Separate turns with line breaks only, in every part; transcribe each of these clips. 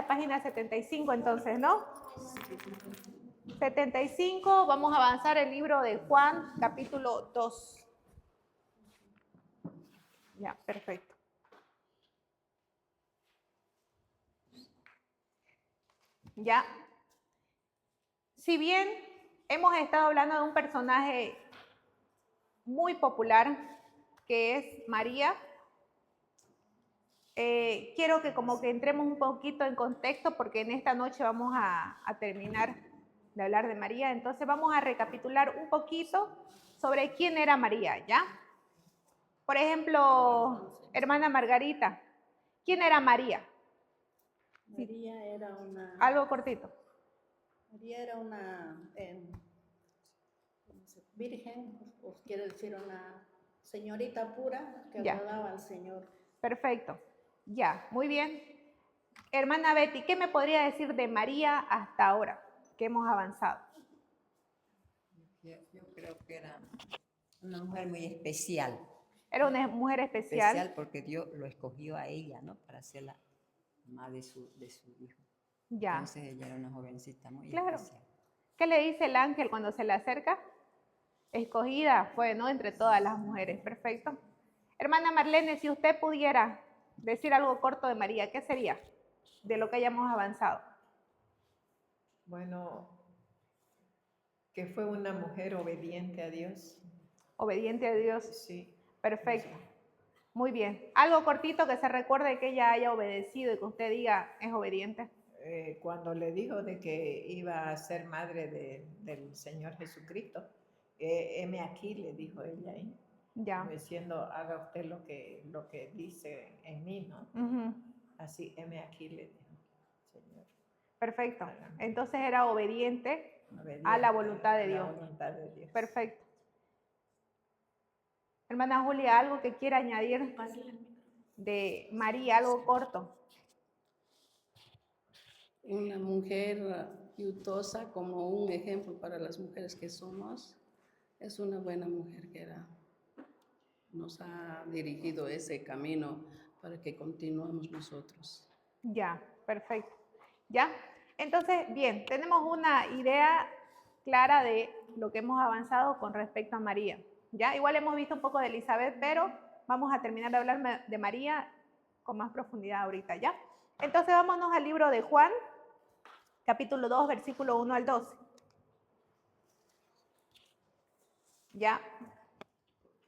la página 75 entonces, ¿no? 75, vamos a avanzar el libro de Juan, capítulo 2. Ya, perfecto. Ya. Si bien hemos estado hablando de un personaje muy popular, que es María, quiero que como que entremos un poquito en contexto, porque en esta noche vamos a terminar de hablar de María. Entonces vamos a recapitular un poquito sobre quién era María, ¿ya? Por ejemplo, hermana Margarita, ¿quién era María?
María era una...
Algo cortito.
María era una virgen, os quiero decir una señorita pura que
Ya.
agradaba al Señor.
Perfecto. Ya, muy bien. Hermana Betty, ¿qué me podría decir de María hasta ahora que hemos avanzado?
Yo creo que era una mujer muy especial.
Era una mujer especial.
Especial porque Dios lo escogió a ella, ¿no? Para ser la mamá de su hijo.
Ya.
Entonces ella era una jovencita muy
Claro.
especial.
¿Qué le dice el ángel cuando se le acerca? Escogida fue, ¿no? Entre todas las mujeres. Perfecto. Hermana Marlene, si usted pudiera decir algo corto de María, ¿qué sería de lo que hayamos avanzado?
Bueno, que fue una mujer obediente a Dios.
Obediente a Dios.
Sí.
Perfecto. Muy bien. Algo cortito que se recuerde que ella haya obedecido y que usted diga es obediente.
Cuando le dijo de que iba a ser madre del Señor Jesucristo, heme aquí, le dijo ella ahí.
Ya.
Diciendo, haga usted lo que dice en mí, ¿no? Así, heme aquí, le dijo, Señor.
Perfecto. Entonces era obediente a la voluntad de Dios.
A la voluntad de Dios.
Perfecto. Hermana Julia, ¿algo que quiera añadir de María, algo corto?
Una mujer piadosa, como un ejemplo para las mujeres que somos. Es una buena mujer que nos ha dirigido ese camino para que continuemos nosotros.
Ya, perfecto. ¿Ya? Entonces, bien, tenemos una idea clara de lo que hemos avanzado con respecto a María. ¿Ya? Igual hemos visto un poco de Elizabeth, pero vamos a terminar de hablar de María con más profundidad ahorita, ¿ya? Entonces, vámonos al libro de Juan, capítulo 2, versículo 1 al 12. ¿Ya?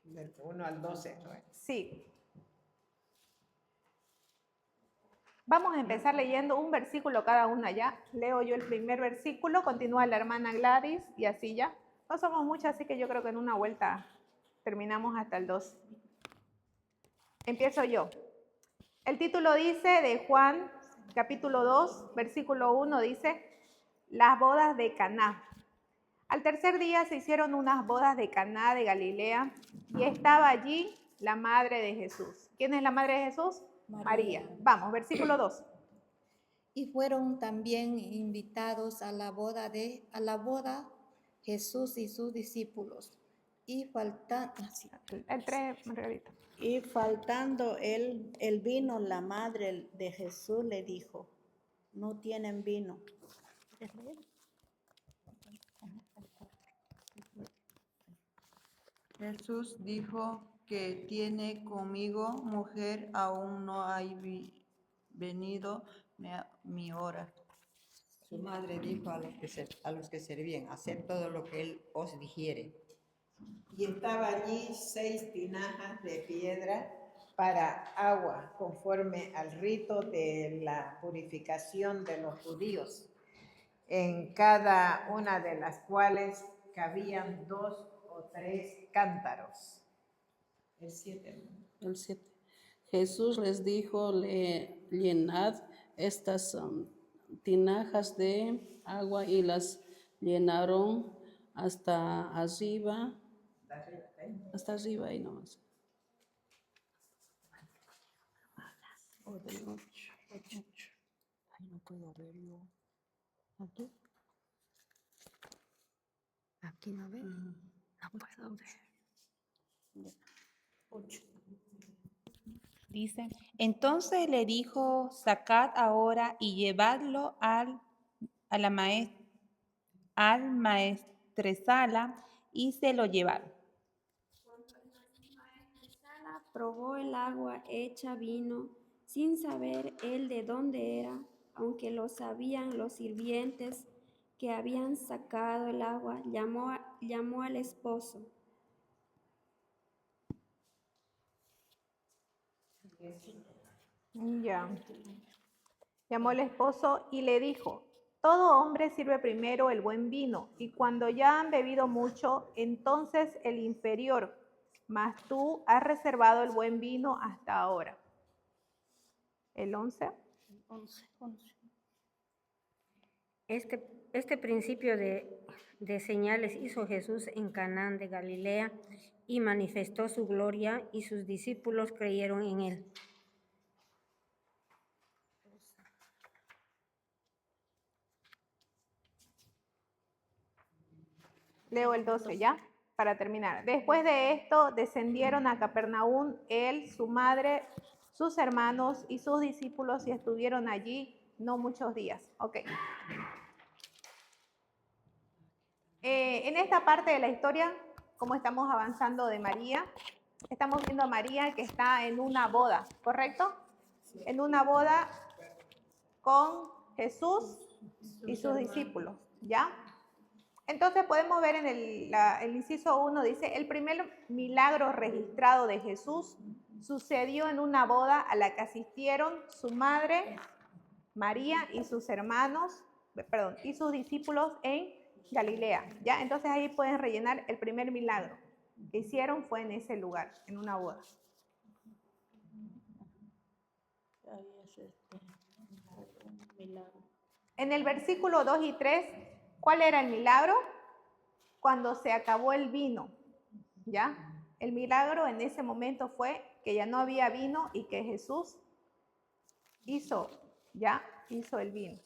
Del 1 al 12, ¿no?
Sí. Vamos a empezar leyendo un versículo cada una, ¿ya? Leo yo el primer versículo, continúa la hermana Gladys y así ya. No somos muchas, así que yo creo que en una vuelta terminamos hasta el 2. Empiezo yo. El título dice de Juan, capítulo 2, versículo 1, dice, las bodas de Caná. Al tercer día se hicieron unas bodas de Caná de Galilea y estaba allí la madre de Jesús. ¿Quién es la madre de Jesús? María. Vamos, versículo 2.
Y fueron también invitados a la boda Jesús y sus discípulos. Y
El 3, Margarita.
Y faltando el vino, la madre de Jesús le dijo, no tienen vino.
Jesús dijo, ¿qué tiene conmigo, mujer? Aún no hay venido mi hora.
Su madre dijo a los que servían, haced todo lo que él os dijere.
Y estaba allí 6 tinajas de piedra para agua, conforme al rito de la purificación de los judíos, en cada una de las cuales cabían 2 o 3 cántaros. El 7.
El 7. Jesús les dijo, llenad estas tinajas de agua, y las llenaron hasta arriba y nomás.
Ay, no puedo verlo. ¿Aquí? ¿Aquí no ve? No puedo ver.
8.
Dice, entonces le dijo, sacad ahora y llevadlo al maestresala, y se lo llevaron.
Cuando el maestresala probó el agua hecha vino, sin saber él de dónde era, aunque lo sabían los sirvientes que habían sacado el agua, llamó al esposo.
Ya. Llamó el esposo y le dijo, todo hombre sirve primero el buen vino, y cuando ya han bebido mucho, entonces el inferior, mas tú has reservado el buen vino hasta ahora. El 11.
11. Este principio de señales hizo Jesús en Canaán de Galilea y manifestó su gloria, y sus discípulos creyeron en él.
Leo el 12 ya, para terminar. Después de esto, descendieron a Capernaum él, su madre, sus hermanos y sus discípulos, y estuvieron allí no muchos días. Ok. En esta parte de la historia, como estamos avanzando de María, estamos viendo a María que está en una boda, ¿correcto? En una boda con Jesús y sus discípulos, ¿ya? Entonces podemos ver en el inciso 1, dice, el primer milagro registrado de Jesús sucedió en una boda a la que asistieron su madre, María, y sus hermanos, y sus discípulos en Galilea, ¿ya? Entonces ahí pueden rellenar el primer milagro que hicieron fue en ese lugar, en una boda. En el versículo 2 y 3, ¿cuál era el milagro? Cuando se acabó el vino, ¿ya? El milagro en ese momento fue que ya no había vino y que Jesús hizo el vino.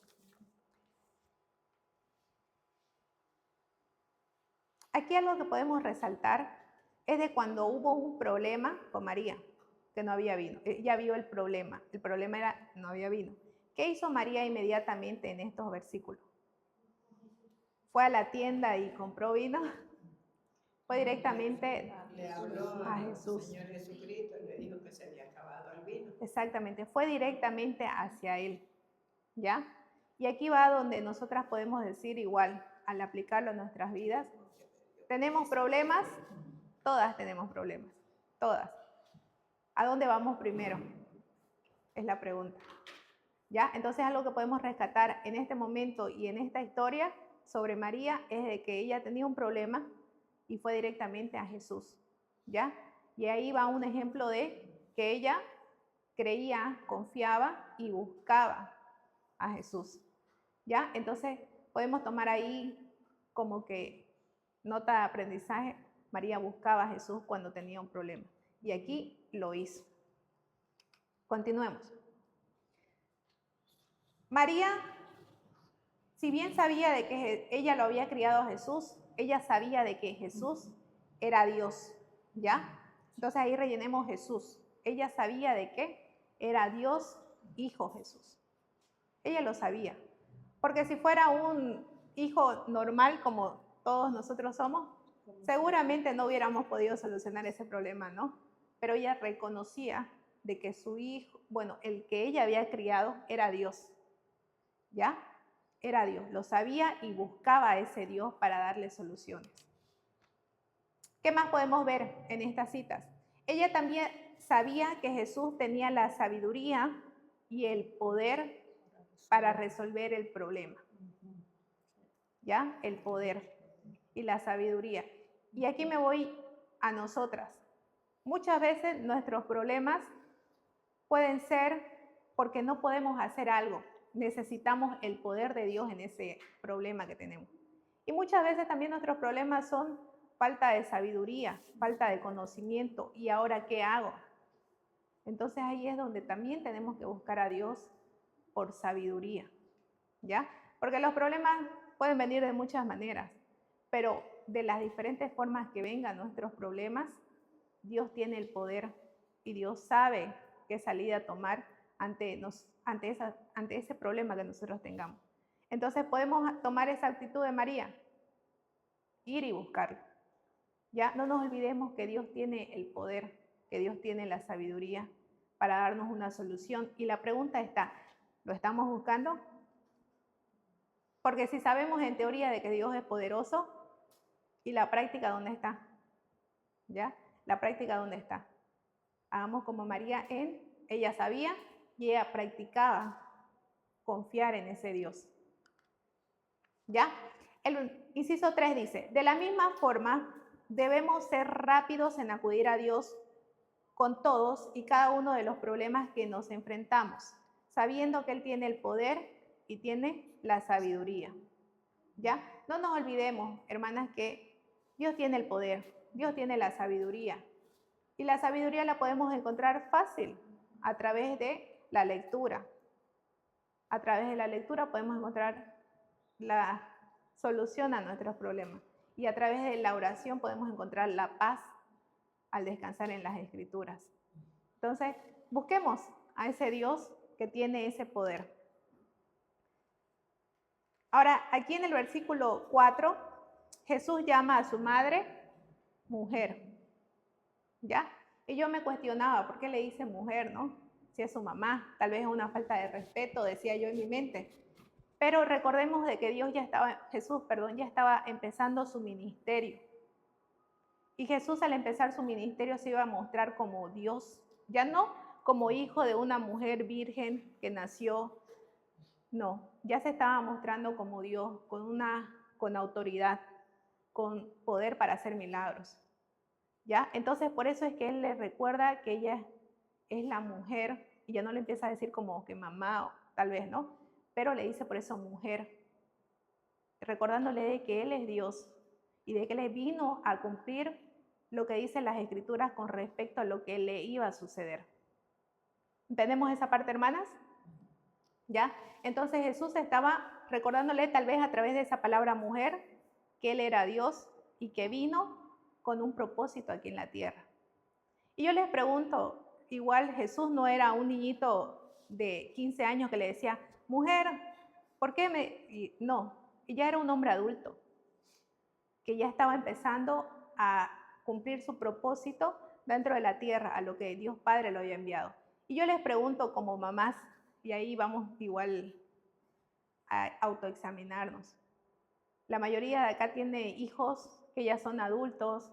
Aquí algo que podemos resaltar es de cuando hubo un problema con María, que no había vino. Ella vio el problema era no había vino. ¿Qué hizo María inmediatamente en estos versículos? ¿Fue a la tienda y compró vino? Fue directamente
Le habló
a Jesús.
Señor Jesucristo y le dijo que se había acabado el vino.
Exactamente, fue directamente hacia Él, ¿ya? Y aquí va donde nosotras podemos decir igual, al aplicarlo en nuestras vidas, ¿tenemos problemas? Todas tenemos problemas, todas. ¿A dónde vamos primero? Es la pregunta, ¿ya? Entonces algo que podemos rescatar en este momento y en esta historia sobre María es de que ella tenía un problema y fue directamente a Jesús, ¿ya? Y ahí va un ejemplo de que ella creía, confiaba y buscaba a Jesús, ¿ya? Entonces podemos tomar ahí como que nota de aprendizaje, María buscaba a Jesús cuando tenía un problema y aquí lo hizo. Continuemos. María, si bien sabía de que ella lo había criado a Jesús, ella sabía de que Jesús era Dios, ¿ya? Entonces ahí rellenemos Jesús. Ella sabía de que era Dios, Hijo Jesús. Ella lo sabía. Porque si fuera un hijo normal como todos nosotros somos, seguramente no hubiéramos podido solucionar ese problema, ¿no? Pero ella reconocía de que su hijo, bueno, el que ella había criado era Dios, ¿ya? Era Dios, lo sabía y buscaba a ese Dios para darle soluciones. ¿Qué más podemos ver en estas citas? Ella también sabía que Jesús tenía la sabiduría y el poder para resolver el problema. ¿Ya? El poder y la sabiduría. Y aquí me voy a nosotras. Muchas veces nuestros problemas pueden ser porque no podemos hacer algo. Necesitamos el poder de Dios en ese problema que tenemos. Y muchas veces también nuestros problemas son falta de sabiduría, falta de conocimiento. ¿Y ahora qué hago? Entonces ahí es donde también tenemos que buscar a Dios por sabiduría, ¿ya? Porque los problemas pueden venir de muchas maneras, pero de las diferentes formas que vengan nuestros problemas, Dios tiene el poder y Dios sabe qué salida tomar ante ese problema que nosotros tengamos. Entonces podemos tomar esa actitud de María, ir y buscarlo. Ya no nos olvidemos que Dios tiene el poder, que Dios tiene la sabiduría para darnos una solución. Y la pregunta está, ¿lo estamos buscando? Porque si sabemos en teoría de que Dios es poderoso, ¿y la práctica dónde está? ¿Ya? ¿La práctica dónde está? Hagamos como María ella sabía y ella practicaba confiar en ese Dios. ¿Ya? El inciso 3 dice, de la misma forma, debemos ser rápidos en acudir a Dios con todos y cada uno de los problemas que nos enfrentamos, sabiendo que Él tiene el poder y tiene la sabiduría. ¿Ya? No nos olvidemos, hermanas, que Dios tiene el poder, Dios tiene la sabiduría. Y la sabiduría la podemos encontrar fácil a través de la lectura. A través de la lectura podemos encontrar la solución a nuestros problemas. Y a través de la oración podemos encontrar la paz al descansar en las Escrituras. Entonces, busquemos a ese Dios que tiene ese poder. Ahora, aquí en el versículo 4, Jesús llama a su madre mujer. ¿Ya? Y yo me cuestionaba, ¿por qué le dice mujer, no? Si es su mamá, tal vez es una falta de respeto, decía yo en mi mente. Pero recordemos de que Jesús ya estaba empezando su ministerio. Y Jesús al empezar su ministerio se iba a mostrar como Dios, ya no como hijo de una mujer virgen que nació, no, ya se estaba mostrando como Dios, con autoridad, con poder para hacer milagros. ¿Ya? Entonces por eso es que Él le recuerda que ella es la mujer, y ya no le empieza a decir como que mamá, tal vez, ¿no? Pero le dice por eso mujer, recordándole de que Él es Dios y de que Él vino a cumplir lo que dicen las Escrituras con respecto a lo que le iba a suceder. ¿Entendemos esa parte, hermanas? ¿Ya? Entonces Jesús estaba recordándole tal vez a través de esa palabra mujer que Él era Dios y que vino con un propósito aquí en la tierra. Y yo les pregunto, igual Jesús no era un niñito de 15 años que le decía, mujer, ¿por qué no, ya era un hombre adulto, que ya estaba empezando a cumplir su propósito dentro de la tierra, a lo que Dios Padre lo había enviado. Y yo les pregunto como mamás, y ahí vamos igual a autoexaminarnos. La mayoría de acá tiene hijos que ya son adultos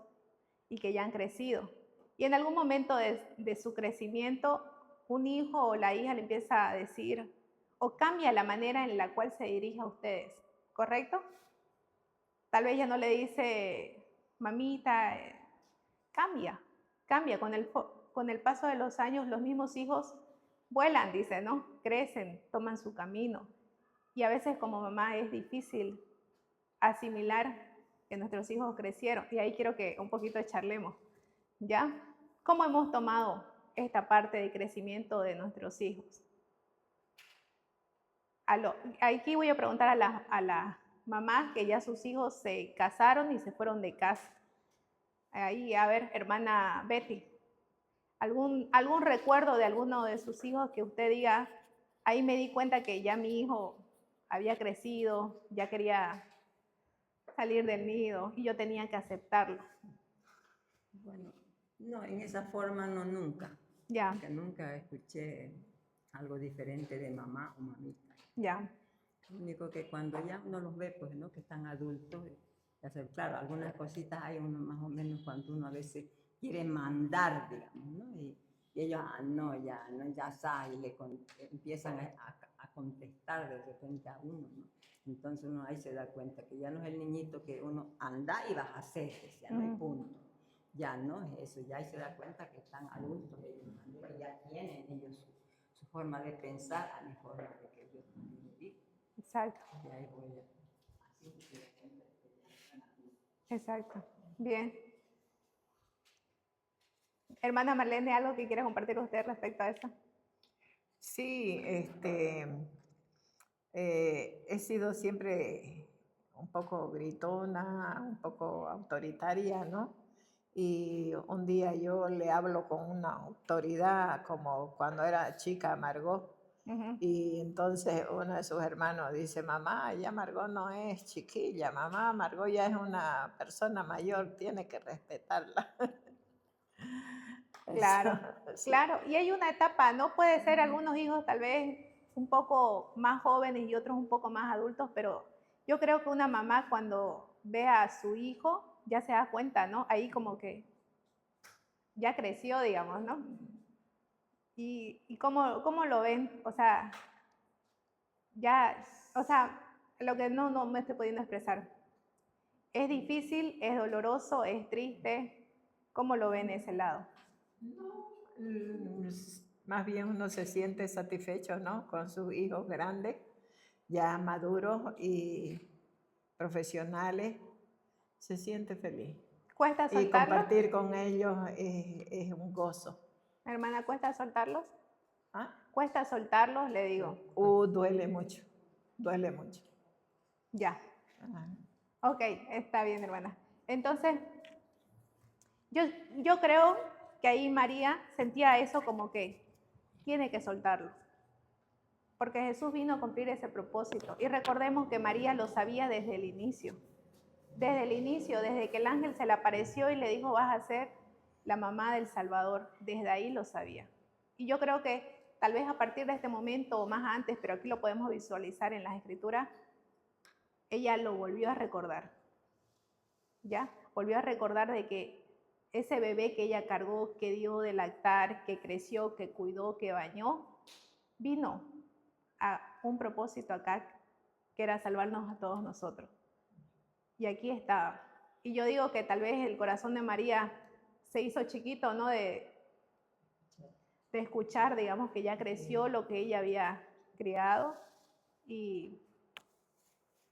y que ya han crecido. Y en algún momento de su crecimiento, un hijo o la hija le empieza a decir, o cambia la manera en la cual se dirige a ustedes, ¿correcto? Tal vez ya no le dice, mamita, cambia. Con el paso de los años, los mismos hijos vuelan, dice, ¿no? Crecen, toman su camino. Y a veces como mamá es difícil asimilar que nuestros hijos crecieron. Y ahí quiero que un poquito charlemos, ¿ya? ¿Cómo hemos tomado esta parte de crecimiento de nuestros hijos? Aquí voy a preguntar a las mamás que ya sus hijos se casaron y se fueron de casa. Ahí, a ver, hermana Betty, ¿algún recuerdo de alguno de sus hijos que usted diga, ahí me di cuenta que ya mi hijo había crecido, ya quería salir del nido y yo tenía que aceptarlo?
Bueno, no, en esa forma no, nunca.
Ya.
Porque nunca escuché algo diferente de mamá o mamita.
Ya.
Lo único que cuando ya uno los ve, pues, ¿no? Que están adultos, claro, algunas cositas hay uno más o menos cuando uno a veces quiere mandar, digamos, ¿no? Y ellos, ya sabe, y empiezan a contestar de repente a uno, ¿no? Entonces uno ahí se da cuenta que ya no es el niñito que uno anda y vas a hacer, ya no hay punto. Ya no es eso, ya ahí se da cuenta que están adultos, ellos, que ya tienen ellos su forma de pensar a mi forma de que yo también vivo.
Exacto.
Y ahí voy así.
Exacto. Bien. Hermana Marlene, ¿algo que quiera compartir usted respecto a eso?
Sí, he sido siempre un poco gritona, un poco autoritaria, ¿no? Y un día yo le hablo con una autoridad, como cuando era chica Margot,
Ujú.
y entonces uno de sus hermanos dice, mamá, ya Margot no es chiquilla, mamá, Margot ya es una persona mayor, tiene que respetarla.
Claro,
Sí.
claro. Y hay una etapa, ¿no? Puede ser algunos hijos tal vez un poco más jóvenes y otros un poco más adultos, pero yo creo que una mamá cuando ve a su hijo ya se da cuenta, ¿no? Ahí como que ya creció, digamos, ¿no? ¿Y cómo lo ven? O sea, ya, o sea, lo que no me estoy pudiendo expresar. ¿Es difícil? ¿Es doloroso? ¿Es triste? ¿Cómo lo ven ese lado?
Más bien uno se siente satisfecho, ¿no? Con sus hijos grandes, ya maduros y profesionales, se siente feliz.
¿Cuesta
Y
soltarlo?
compartir con ellos es un gozo.
Hermana, ¿cuesta soltarlos?
¿Ah?
¿Cuesta soltarlos? Le digo.
Duele mucho, duele mucho.
Ya.
Ajá.
Ok, está bien, hermana. Entonces, yo creo que ahí María sentía eso como que tiene que soltarlo. Porque Jesús vino a cumplir ese propósito. Y recordemos que María lo sabía desde el inicio. Desde el inicio, desde que el ángel se le apareció y le dijo, vas a ser la mamá del Salvador. Desde ahí lo sabía. Y yo creo que tal vez a partir de este momento o más antes, pero aquí lo podemos visualizar en las Escrituras, ella lo volvió a recordar. ¿Ya? Volvió a recordar de que ese bebé que ella cargó, que dio de lactar, que creció, que cuidó, que bañó, vino a un propósito acá, que era salvarnos a todos nosotros. Y aquí estaba. Y yo digo que tal vez el corazón de María se hizo chiquito, ¿no? De escuchar, digamos, que ya creció lo que ella había criado. Y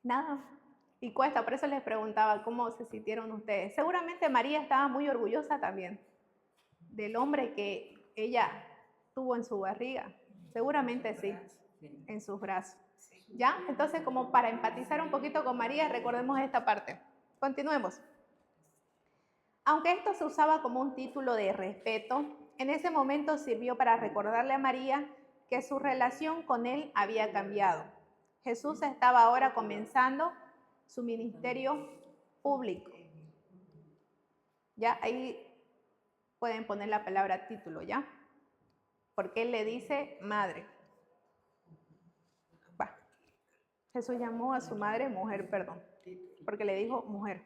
nada, y cuesta, por eso les preguntaba cómo se sintieron ustedes. Seguramente María estaba muy orgullosa también del hombre que ella tuvo en su barriga. Seguramente sí, en sus brazos. ¿Ya? Entonces, como para empatizar un poquito con María, recordemos esta parte. Continuemos. Aunque esto se usaba como un título de respeto, en ese momento sirvió para recordarle a María que su relación con él había cambiado. Jesús estaba ahora comenzando su ministerio público. Ya ahí pueden poner la palabra título, ¿ya? Porque él le dice madre. Va. Jesús llamó a su madre mujer, perdón, porque le dijo mujer.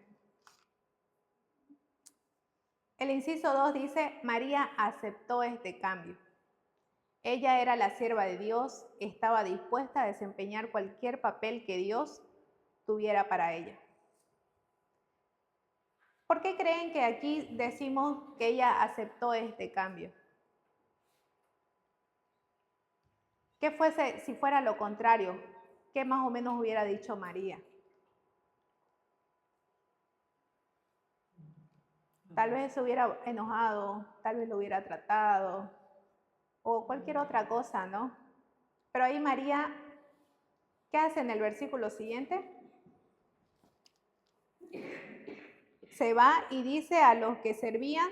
El inciso 2 dice, María aceptó este cambio. Ella era la sierva de Dios, estaba dispuesta a desempeñar cualquier papel que Dios tuviera para ella. ¿Por qué creen que aquí decimos que ella aceptó este cambio? ¿Qué fuese si fuera lo contrario? ¿Qué más o menos hubiera dicho María? Tal vez se hubiera enojado, tal vez lo hubiera tratado, o cualquier otra cosa, ¿no? Pero ahí María, ¿qué hace en el versículo siguiente? Se va y dice a los que servían,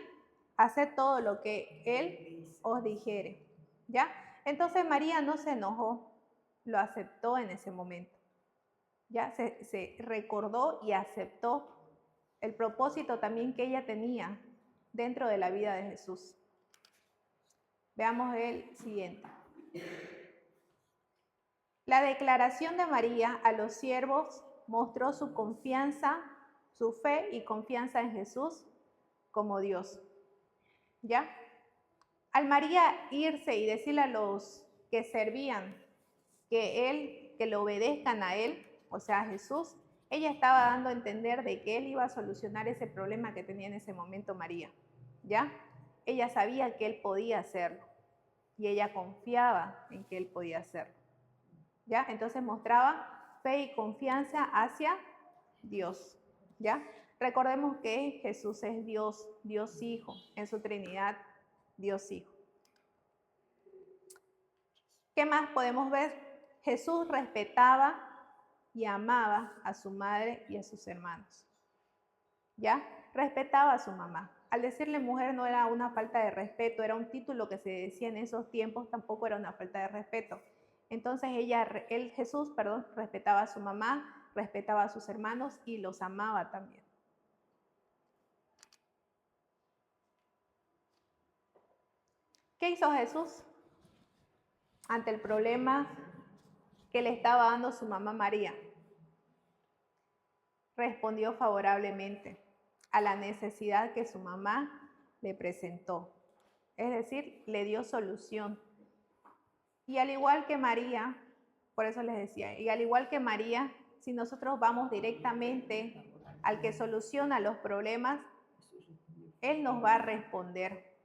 haced todo lo que él os dijere. ¿Ya? Entonces María no se enojó, lo aceptó en ese momento. Ya se recordó y aceptó el propósito también que ella tenía dentro de la vida de Jesús. Veamos el siguiente. La declaración de María a los siervos mostró su confianza, su fe y confianza en Jesús como Dios. ¿Ya? Al María irse y decirle a los que servían que le obedezcan a él, o sea, a Jesús, ella estaba dando a entender de que él iba a solucionar ese problema que tenía en ese momento María. ¿Ya? Ella sabía que él podía hacerlo y ella confiaba en que él podía hacerlo. ¿Ya? Entonces mostraba fe y confianza hacia Dios. ¿Ya? Recordemos que Jesús es Dios, Dios Hijo, en su Trinidad, Dios Hijo. ¿Qué más podemos ver? Jesús respetaba y amaba a su madre y a sus hermanos. ¿Ya? Respetaba a su mamá. al decirle mujer no era una falta de respeto, era un título que se decía en esos tiempos, tampoco era una falta de respeto. Entonces Jesús, respetaba a su mamá, respetaba a sus hermanos y los amaba también. ¿Qué hizo Jesús ante el problema que le estaba dando su mamá María? Respondió favorablemente a la necesidad que su mamá le presentó. Es decir, le dio solución. Y al igual que María, por eso les decía, y al igual que María, si nosotros vamos directamente al que soluciona los problemas, Él nos va a responder.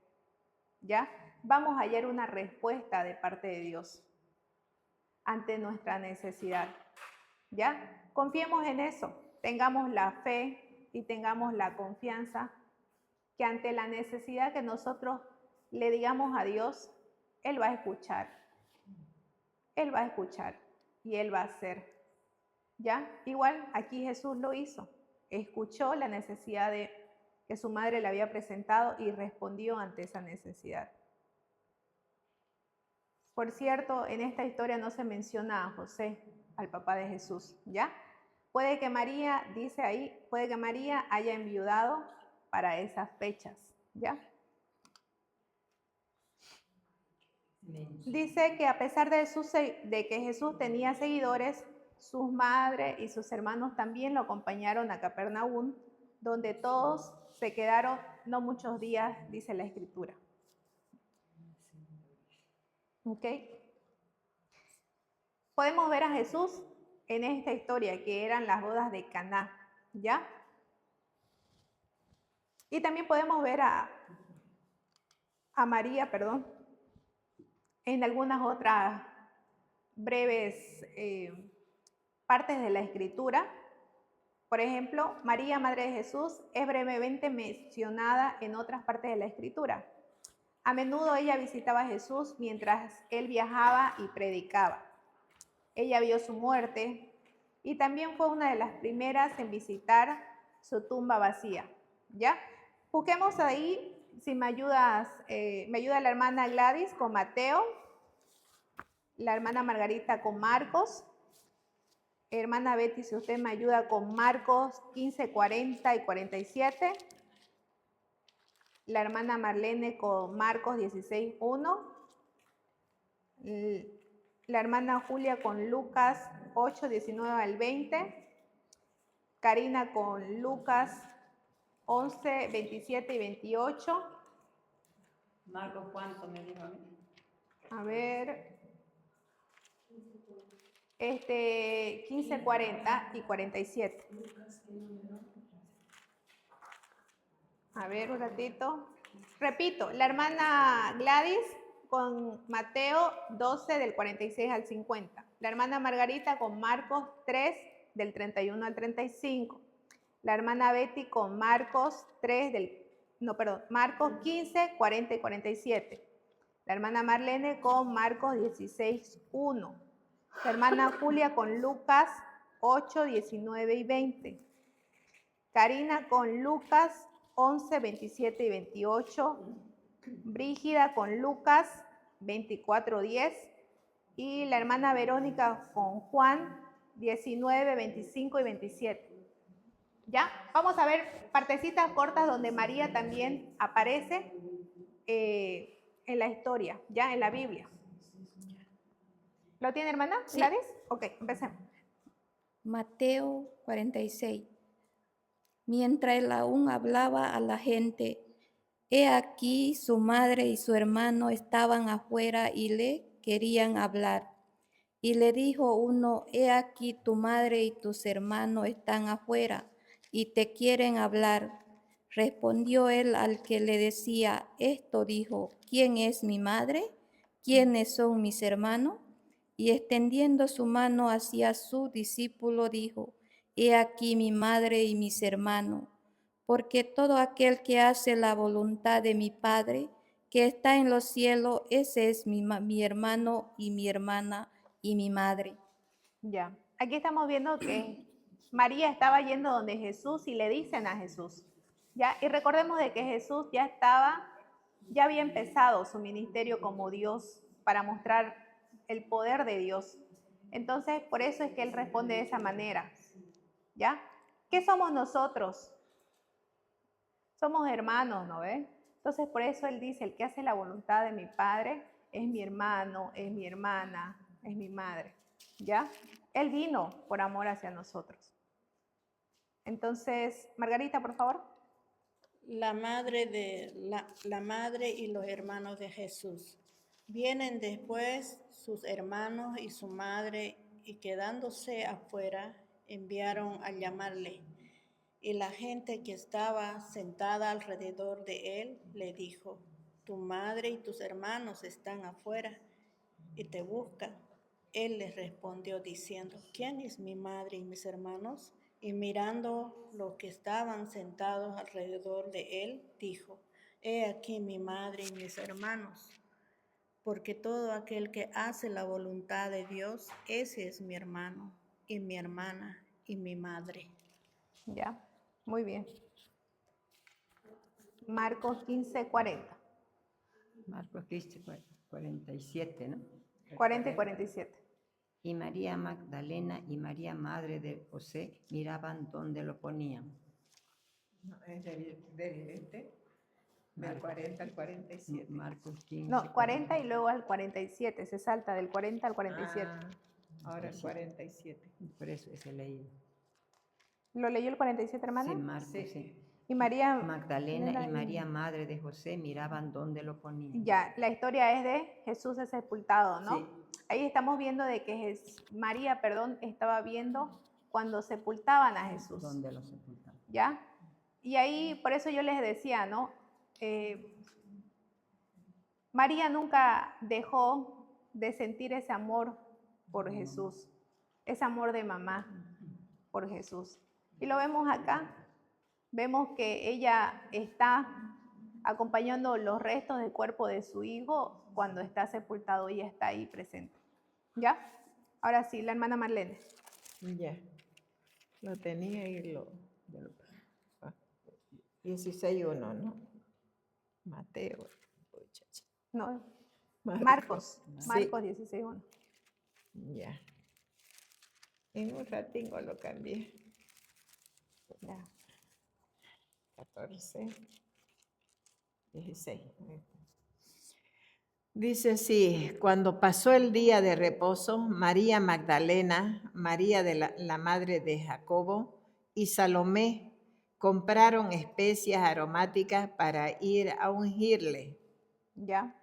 ¿Ya? Vamos a hallar una respuesta de parte de Dios ante nuestra necesidad. ¿Ya? Confiemos en eso, tengamos la fe y tengamos la confianza que ante la necesidad que nosotros le digamos a Dios, Él va a escuchar. Él va a escuchar y Él va a hacer. ¿Ya? Igual aquí Jesús lo hizo. Escuchó la necesidad que su madre le había presentado y respondió ante esa necesidad. Por cierto, en esta historia no se menciona a José, al papá de Jesús, ¿ya? Puede que María, dice ahí, puede que María haya enviudado para esas fechas, ¿ya? Dice que a pesar de que Jesús tenía seguidores, sus madres y sus hermanos también lo acompañaron a Capernaum, donde todos se quedaron no muchos días, dice la Escritura. ¿Ok? Podemos ver a Jesús en esta historia, que eran las bodas de Caná, ¿ya? Y también podemos ver a María, en algunas otras breves partes de la Escritura. Por ejemplo, María, Madre de Jesús, es brevemente mencionada en otras partes de la Escritura. A menudo ella visitaba a Jesús mientras él viajaba y predicaba. Ella vio su muerte y también fue una de las primeras en visitar su tumba vacía, ¿ya? Busquemos ahí, si me ayudas, me ayuda la hermana Gladys con Mateo, la hermana Margarita con Marcos, hermana Betty, si usted me ayuda con Marcos 15, 40 y 47, la hermana Marlene con Marcos 16, 1, la hermana Julia con Lucas 8, 19 al 20, Karina con Lucas 11, 27 y 28.
Marcos, ¿cuánto me dijo a mí?
A ver, 15, 40 y 47. A ver, un ratito. Repito, la hermana Gladys con Mateo 12 del 46 al 50. La hermana Margarita con Marcos 3 del 31 al 35. La hermana Betty con Marcos Marcos 15, 40 y 47. La hermana Marlene con Marcos 16, 1. La hermana Julia con Lucas 8, 19 y 20. Karina con Lucas 11, 27 y 28. Brígida con Lucas 24, 10. Y la hermana Verónica con Juan 19, 25 y 27. ¿Ya? Vamos a ver partecitas cortas donde María también aparece en la historia, ya en la Biblia. ¿Lo tiene, hermana Gladys? Ok, empecemos.
Mateo 46. Mientras él aún hablaba a la gente, he aquí su madre y su hermano estaban afuera y le querían hablar. Y le dijo uno, he aquí tu madre y tus hermanos están afuera y te quieren hablar. Respondió él al que le decía esto, dijo, ¿quién es mi madre? ¿Quiénes son mis hermanos? Y extendiendo su mano hacia su discípulo, dijo, he aquí mi madre y mis hermanos, porque todo aquel que hace la voluntad de mi Padre, que está en los cielos, ese es mi hermano y mi hermana y mi madre.
Ya, aquí estamos viendo que María estaba yendo donde Jesús y le dicen a Jesús, ¿Ya? Y recordemos de que Jesús ya había empezado su ministerio como Dios para mostrar el poder de Dios. Entonces, por eso es que Él responde de esa manera. ¿Ya? ¿Qué somos nosotros? Somos hermanos, ¿no ve? Entonces, por eso Él dice, el que hace la voluntad de mi Padre es mi hermano, es mi hermana, es mi madre. ¿Ya? Él vino por amor hacia nosotros. Entonces, Margarita, por favor.
La madre y los hermanos de Jesús. Vienen después sus hermanos y su madre, y quedándose afuera, enviaron a llamarle. Y la gente que estaba sentada alrededor de él le dijo: tu madre y tus hermanos están afuera y te buscan. Él les respondió diciendo: ¿quién es mi madre y mis hermanos? Y mirando los que estaban sentados alrededor de él, dijo: he aquí mi madre y mis hermanos. Porque todo aquel que hace la voluntad de Dios, ese es mi hermano y mi hermana y mi madre.
Ya, muy bien. Marcos 15:40.
Marcos 15, 47, ¿no?
40 y 47.
Y María Magdalena y María, madre de José, miraban dónde lo ponían.
No, es del 40 al 47.
Marcos 15.
No, 40 y luego al 47. Se salta del 40 al 47.
Ahora el 47.
Por eso ese leí.
¿Lo leyó el 47, hermana?
Sí, Marcos, sí.
Y María
Magdalena y María, madre de José, miraban dónde lo ponían.
Ya, la historia es de Jesús es sepultado, ¿no?
Sí.
Ahí estamos viendo de que María, estaba viendo cuando sepultaban a Jesús.
¿Dónde lo sepultaban?
¿Ya? Y ahí, por eso yo les decía, ¿no? María nunca dejó de sentir ese amor por Jesús, ese amor de mamá por Jesús. Y lo vemos acá, vemos que ella está acompañando los restos del cuerpo de su hijo cuando está sepultado, ella está ahí presente. ¿Ya? Ahora sí, la hermana Marlene.
Ya, lo tenía y lo 16:1, ¿no? Mateo.
No, Marcos
Sí.
16:1.
Ya. En un ratingo lo cambié.
Ya.
14, 16. Dice así: cuando pasó el día de reposo, María Magdalena, María de la madre de Jacobo y Salomé compraron especias aromáticas para ir a ungirle.
¿Ya?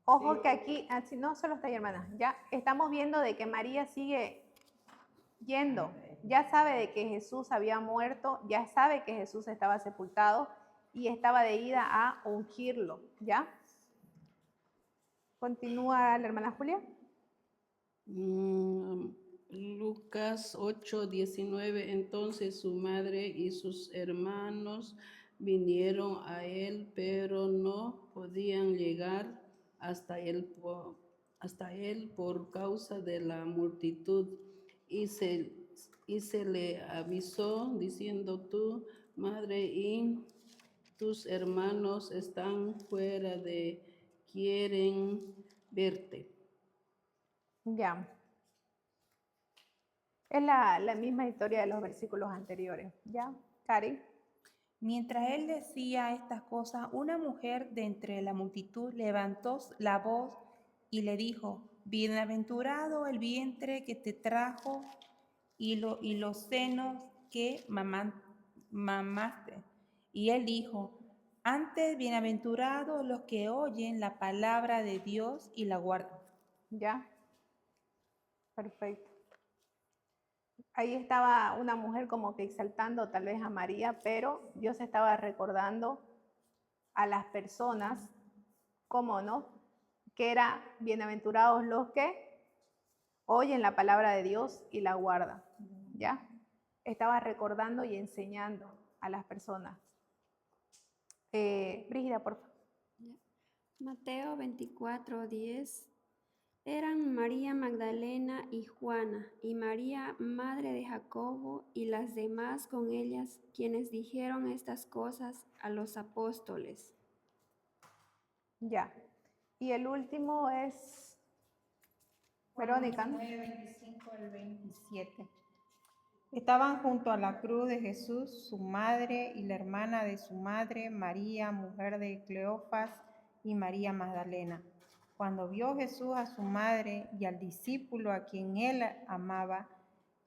Ojo que aquí, no solo está ahí, hermana, ya estamos viendo de que María sigue yendo, ya sabe de que Jesús había muerto, ya sabe que Jesús estaba sepultado y estaba de ida a ungirlo, ¿ya? Continúa la hermana Julia.
Lucas 8:19. Entonces su madre y sus hermanos vinieron a él, pero no podían llegar hasta él por causa de la multitud. Y se le avisó diciendo: tu madre y tus hermanos están fuera quieren verte.
Ya. Es la misma historia de los versículos anteriores. ¿Ya? Cari.
Mientras él decía estas cosas, una mujer de entre la multitud levantó la voz y le dijo: bienaventurado el vientre que te trajo y los senos que mamaste. Y él dijo: antes, bienaventurados los que oyen la palabra de Dios y la guardan.
¿Ya? Perfecto. Ahí estaba una mujer como que exaltando tal vez a María, pero Dios estaba recordando a las personas, ¿cómo no? Que eran bienaventurados los que oyen la palabra de Dios y la guardan, ¿ya? Estaba recordando y enseñando a las personas. Brígida, por favor.
Mateo 24:10. eran María Magdalena y Juana, y María, madre de Jacobo, y las demás con ellas, quienes dijeron estas cosas a los apóstoles.
Ya. Y el último es Verónica, ¿no?
25 al 27. Estaban junto a la cruz de Jesús su madre y la hermana de su madre, María, mujer de Cleofas, y María Magdalena. Cuando vio Jesús a su madre y al discípulo a quien él amaba,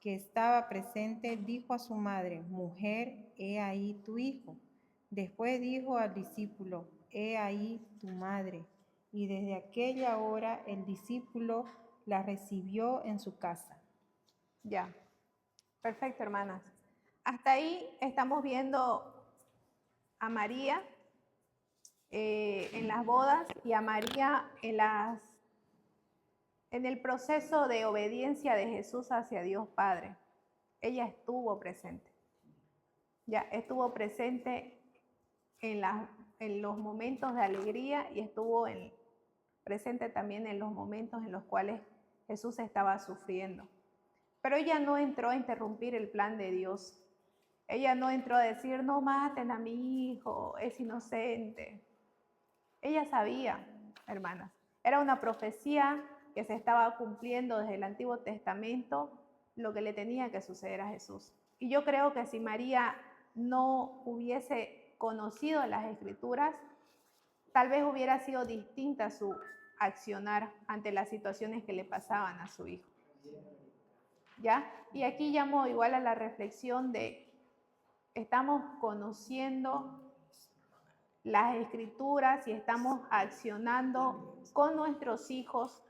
que estaba presente, dijo a su madre: Mujer, he ahí tu hijo. Después dijo al discípulo: He ahí tu madre. Y desde aquella hora el discípulo la recibió en su casa.
Ya. Perfecto, hermanas. Hasta ahí estamos viendo a María en las bodas y a María en el proceso de obediencia de Jesús hacia Dios Padre. Ella estuvo presente. Ya estuvo presente en los momentos de alegría y estuvo presente también en los momentos en los cuales Jesús estaba sufriendo. Pero ella no entró a interrumpir el plan de Dios. Ella no entró a decir: no maten a mi hijo, es inocente. Ella sabía, hermanas, era una profecía que se estaba cumpliendo desde el Antiguo Testamento, lo que le tenía que suceder a Jesús. Y yo creo que si María no hubiese conocido las Escrituras, tal vez hubiera sido distinta su accionar ante las situaciones que le pasaban a su hijo. ¿Ya? Y aquí llamo igual a la reflexión de: estamos conociendo las Escrituras y estamos accionando con nuestros hijos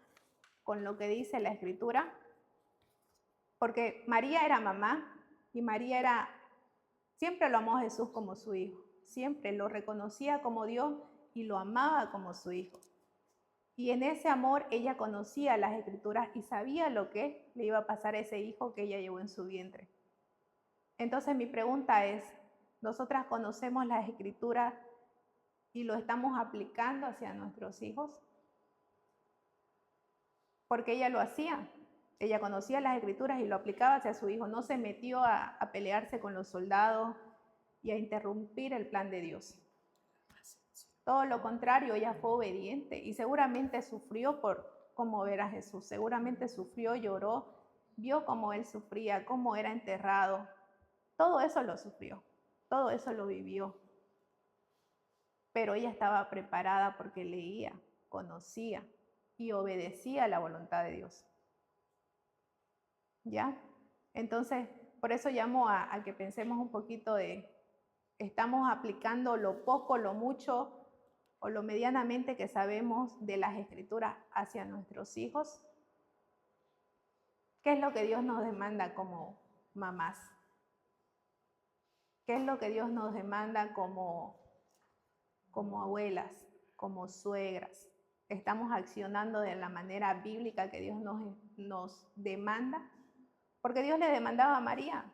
con lo que dice la Escritura. Porque María era mamá y María siempre lo amó a Jesús como su hijo, siempre lo reconocía como Dios y lo amaba como su hijo. Y en ese amor ella conocía las Escrituras y sabía lo que le iba a pasar a ese hijo que ella llevó en su vientre. Entonces mi pregunta es: ¿nosotras conocemos las Escrituras y lo estamos aplicando hacia nuestros hijos? Porque ella lo hacía. Ella conocía las Escrituras y lo aplicaba hacia su hijo. No se metió a pelearse con los soldados y a interrumpir el plan de Dios. Todo lo contrario, ella fue obediente y seguramente sufrió por cómo ver a Jesús. Seguramente sufrió, lloró, vio cómo él sufría, cómo era enterrado. Todo eso lo sufrió, todo eso lo vivió. Pero ella estaba preparada porque leía, conocía y obedecía la voluntad de Dios. ¿Ya? Entonces, por eso llamo a que pensemos un poquito de: ¿estamos aplicando lo poco, lo mucho o lo medianamente que sabemos de las Escrituras hacia nuestros hijos? ¿Qué es lo que Dios nos demanda como mamás? ¿Qué es lo que Dios nos demanda como abuelas, como suegras? ¿Estamos accionando de la manera bíblica que Dios nos demanda? Porque Dios le demandaba a María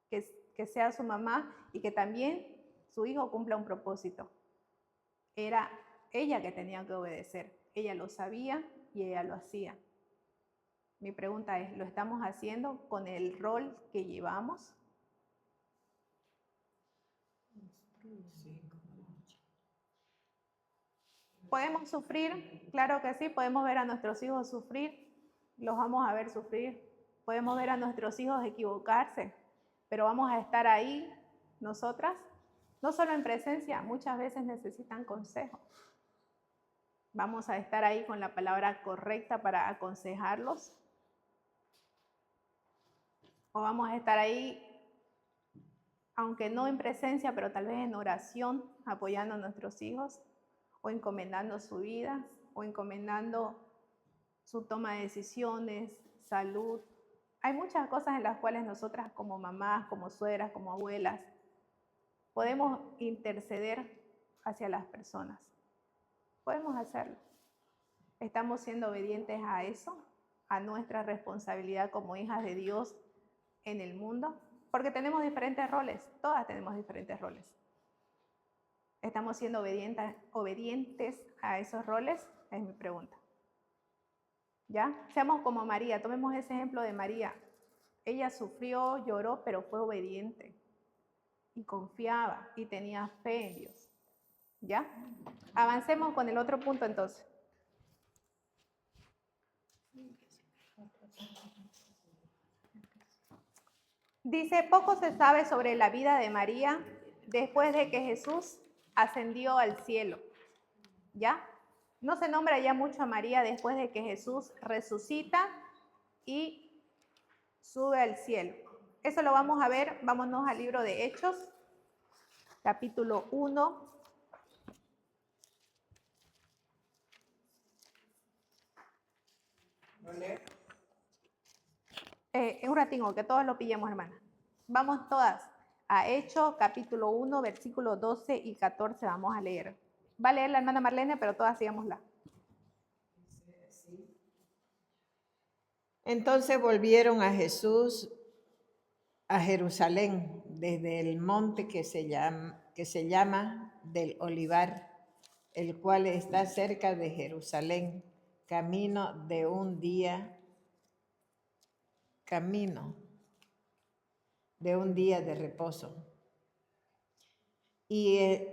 que sea su mamá y que también su hijo cumpla un propósito. Era ella que tenía que obedecer. Ella lo sabía y ella lo hacía. Mi pregunta es: ¿lo estamos haciendo con el rol que llevamos? ¿Podemos sufrir? Claro que sí, podemos ver a nuestros hijos sufrir, los vamos a ver sufrir. Podemos ver a nuestros hijos equivocarse, pero vamos a estar ahí nosotras, no solo en presencia, muchas veces necesitan consejo. Vamos a estar ahí con la palabra correcta para aconsejarlos. O vamos a estar ahí, aunque no en presencia, pero tal vez en oración, apoyando a nuestros hijos, o encomendando su vida, o encomendando su toma de decisiones, salud. Hay muchas cosas en las cuales nosotras como mamás, como suegras, como abuelas, podemos interceder hacia las personas. Podemos hacerlo. ¿Estamos siendo obedientes a eso? A nuestra responsabilidad como hijas de Dios en el mundo. Porque tenemos diferentes roles, todas tenemos diferentes roles. ¿Estamos siendo obedientes a esos roles? Es mi pregunta. ¿Ya? Seamos como María, tomemos ese ejemplo de María. Ella sufrió, lloró, pero fue obediente y confiaba y tenía fe en Dios. ¿Ya? Avancemos con el otro punto entonces. Dice, poco se sabe sobre la vida de María después de que Jesús ascendió al cielo. ¿Ya? No se nombra ya mucho a María después de que Jesús resucita y sube al cielo. Eso lo vamos a ver, vámonos al libro de Hechos, capítulo 1. Un ratito, que todos lo pillemos, hermana. Vamos todas a Hechos, capítulo 1, versículos 12 y 14, vamos a leer. Va a leer la hermana Marlene, pero todas sigámosla.
Entonces volvieron a Jesús a Jerusalén desde el monte que se llama del Olivar, el cual está cerca de Jerusalén, camino de un día de reposo. Y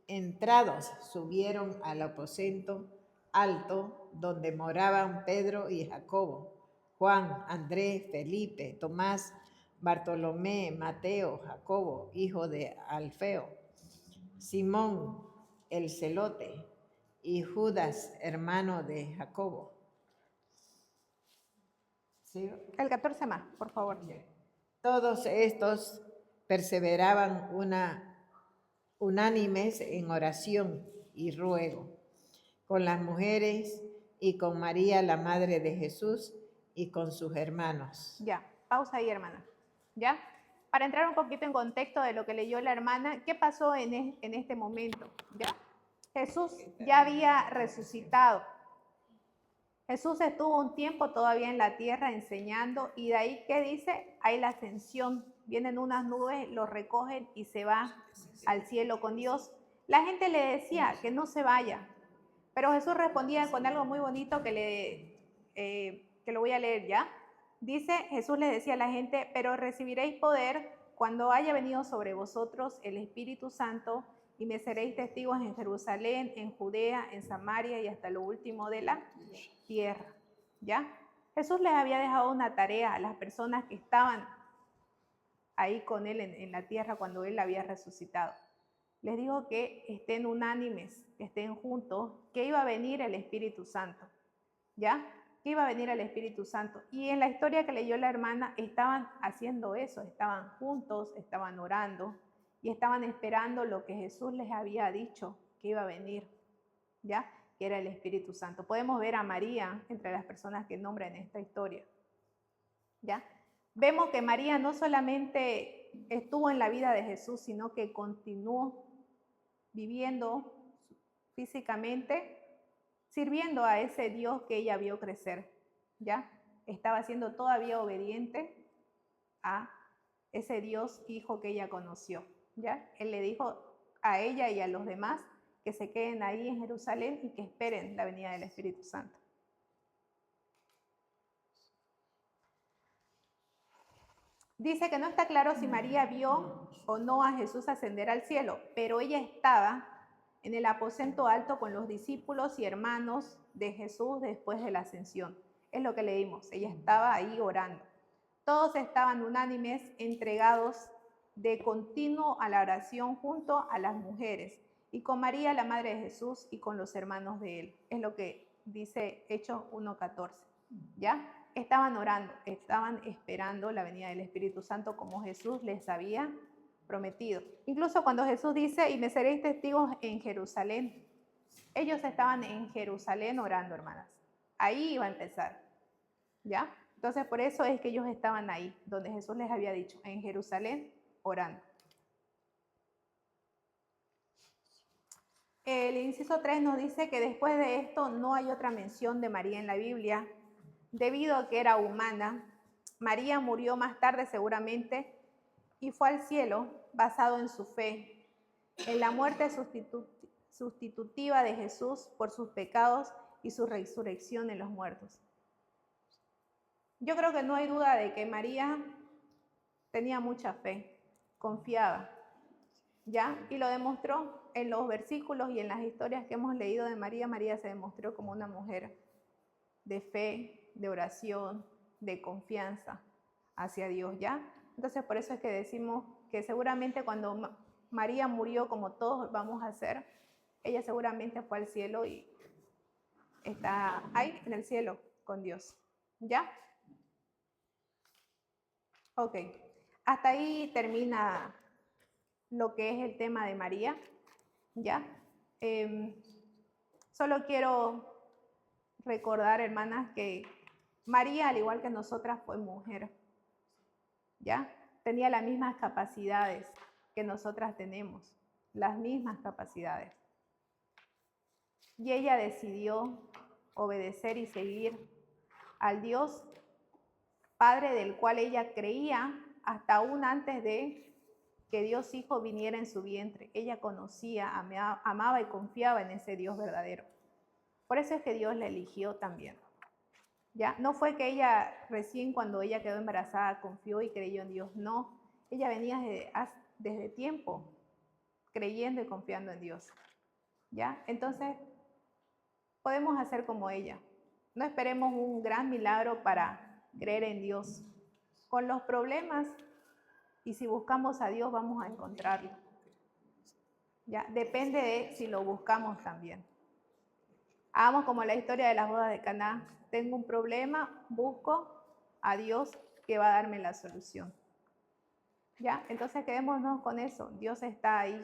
entrados subieron al aposento alto donde moraban Pedro y Jacobo, Juan, Andrés, Felipe, Tomás, Bartolomé, Mateo, Jacobo, hijo de Alfeo, Simón el celote y Judas, hermano de Jacobo. ¿Sí?
El 14 más, por favor.
Todos estos perseveraban unánimes en oración y ruego con las mujeres y con María, la madre de Jesús, y con sus hermanos.
Ya, pausa ahí, hermana. ¿Ya? Para entrar un poquito en contexto de lo que leyó la hermana, ¿qué pasó en este momento? ¿Ya? Jesús ya había resucitado. Jesús estuvo un tiempo todavía en la tierra enseñando, y de ahí, ¿qué dice? Hay la ascensión. Vienen unas nubes, lo recogen y se va al cielo con Dios. La gente le decía que no se vaya, pero Jesús respondía con algo muy bonito que lo voy a leer ya. Dice, Jesús les decía a la gente, pero recibiréis poder cuando haya venido sobre vosotros el Espíritu Santo, y me seréis testigos en Jerusalén, en Judea, en Samaria y hasta lo último de la tierra. ¿Ya? Jesús les había dejado una tarea a las personas que estaban ahí con él en la tierra cuando él había resucitado. Les dijo que estén unánimes, que estén juntos, que iba a venir el Espíritu Santo. ¿Ya? Que iba a venir el Espíritu Santo. Y en la historia que leyó la hermana, estaban haciendo eso, estaban juntos, estaban orando y estaban esperando lo que Jesús les había dicho que iba a venir, ¿ya? Que era el Espíritu Santo. Podemos ver a María entre las personas que nombran esta historia, ¿ya? Vemos que María no solamente estuvo en la vida de Jesús, sino que continuó viviendo físicamente, sirviendo a ese Dios que ella vio crecer, ¿ya? Estaba siendo todavía obediente a ese Dios hijo que ella conoció, ¿ya? Él le dijo a ella y a los demás que se queden ahí en Jerusalén y que esperen la venida del Espíritu Santo. Dice que no está claro si María vio o no a Jesús ascender al cielo, pero ella estaba en el aposento alto con los discípulos y hermanos de Jesús después de la ascensión. Es lo que leímos, ella estaba ahí orando. Todos estaban unánimes, entregados de continuo a la oración junto a las mujeres y con María, la madre de Jesús, y con los hermanos de él. Es lo que dice Hechos 1:14, ¿ya? Estaban orando, estaban esperando la venida del Espíritu Santo como Jesús les había prometido. Incluso cuando Jesús dice, y me seréis testigos en Jerusalén, ellos estaban en Jerusalén orando, hermanas. Ahí iba a empezar, ¿ya? Entonces, por eso es que ellos estaban ahí, donde Jesús les había dicho, en Jerusalén orando. El inciso 3 nos dice que después de esto no hay otra mención de María en la Biblia, debido a que era humana. María murió más tarde seguramente y fue al cielo basado en su fe, en la muerte sustitutiva de Jesús por sus pecados y su resurrección en los muertos. Yo creo que no hay duda de que María tenía mucha fe, confiaba, ¿ya? Y lo demostró en los versículos y en las historias que hemos leído de María. María se demostró como una mujer de fe, de oración, de confianza hacia Dios, ¿ya? Entonces por eso es que decimos que seguramente cuando María murió, como todos vamos a hacer, ella seguramente fue al cielo y está ahí en el cielo con Dios, ¿ya? Ok, hasta ahí termina lo que es el tema de María, ¿ya? Solo quiero recordar, hermanas, que María, al igual que nosotras, fue mujer, ¿ya? Tenía las mismas capacidades que nosotras tenemos, las mismas capacidades. Y ella decidió obedecer y seguir al Dios Padre del cual ella creía hasta aún antes de que Dios Hijo viniera en su vientre. Ella conocía, amaba y confiaba en ese Dios verdadero. Por eso es que Dios la eligió también. ¿Ya? No fue que ella recién cuando ella quedó embarazada confió y creyó en Dios, no. Ella venía desde tiempo creyendo y confiando en Dios. ¿Ya? Entonces, podemos hacer como ella. No esperemos un gran milagro para creer en Dios. Con los problemas, y si buscamos a Dios, vamos a encontrarlo. ¿Ya? Depende de si lo buscamos también. Hagamos como la historia de las bodas de Caná. Tengo un problema, busco a Dios que va a darme la solución. ¿Ya? Entonces quedémonos con eso. Dios está ahí.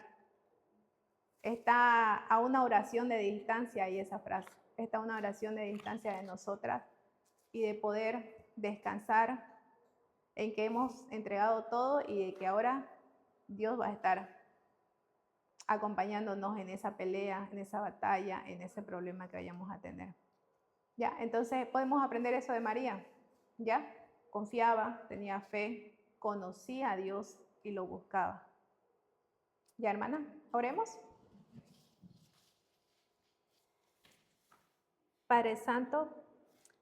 Está a una oración de distancia, ahí esa frase. Está a una oración de distancia de nosotras y de poder descansar en que hemos entregado todo y de que ahora Dios va a estar acompañándonos en esa pelea, en esa batalla, en ese problema que vayamos a tener. ¿Ya? Entonces podemos aprender eso de María. ¿Ya? Confiaba, tenía fe, conocía a Dios y lo buscaba. ¿Ya, hermana? Oremos. Padre Santo,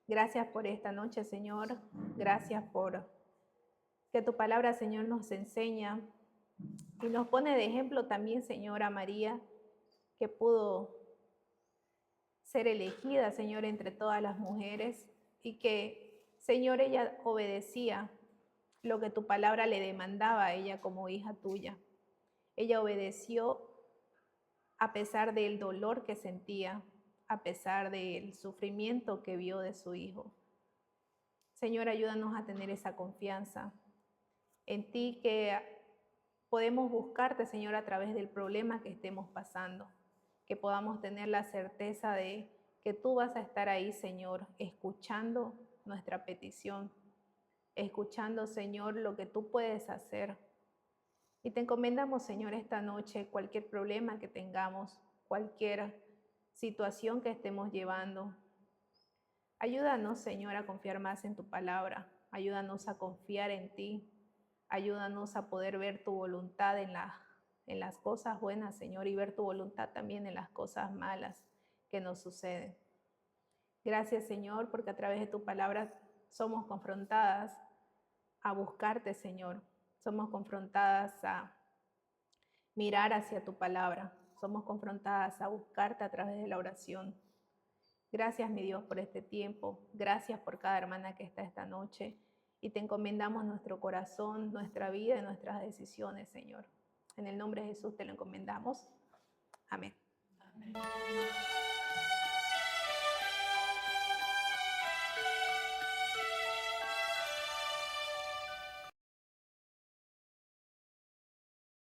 gracias por esta noche, Señor. Gracias por que tu palabra, Señor, nos enseña y nos pone de ejemplo también, Señor, a María, que pudo ser elegida, Señor, entre todas las mujeres y que, Señor, ella obedecía lo que tu palabra le demandaba a ella como hija tuya. Ella obedeció a pesar del dolor que sentía, a pesar del sufrimiento que vio de su hijo. Señor, ayúdanos a tener esa confianza en ti, que podemos buscarte, Señor, a través del problema que estemos pasando, que podamos tener la certeza de que tú vas a estar ahí, Señor, escuchando nuestra petición, escuchando, Señor, lo que tú puedes hacer. Y te encomendamos, Señor, esta noche cualquier problema que tengamos, cualquier situación que estemos llevando. Ayúdanos, Señor, a confiar más en tu palabra. Ayúdanos a confiar en ti. Ayúdanos a poder ver tu voluntad en las cosas buenas, Señor, y ver tu voluntad también en las cosas malas que nos suceden. Gracias, Señor, porque a través de tu palabra somos confrontadas a buscarte, Señor. Somos confrontadas a mirar hacia tu palabra. Somos confrontadas a buscarte a través de la oración. Gracias, mi Dios, por este tiempo. Gracias por cada hermana que está esta noche. Y te encomendamos nuestro corazón, nuestra vida y nuestras decisiones, Señor. En el nombre de Jesús te lo encomendamos. Amén.
Amén.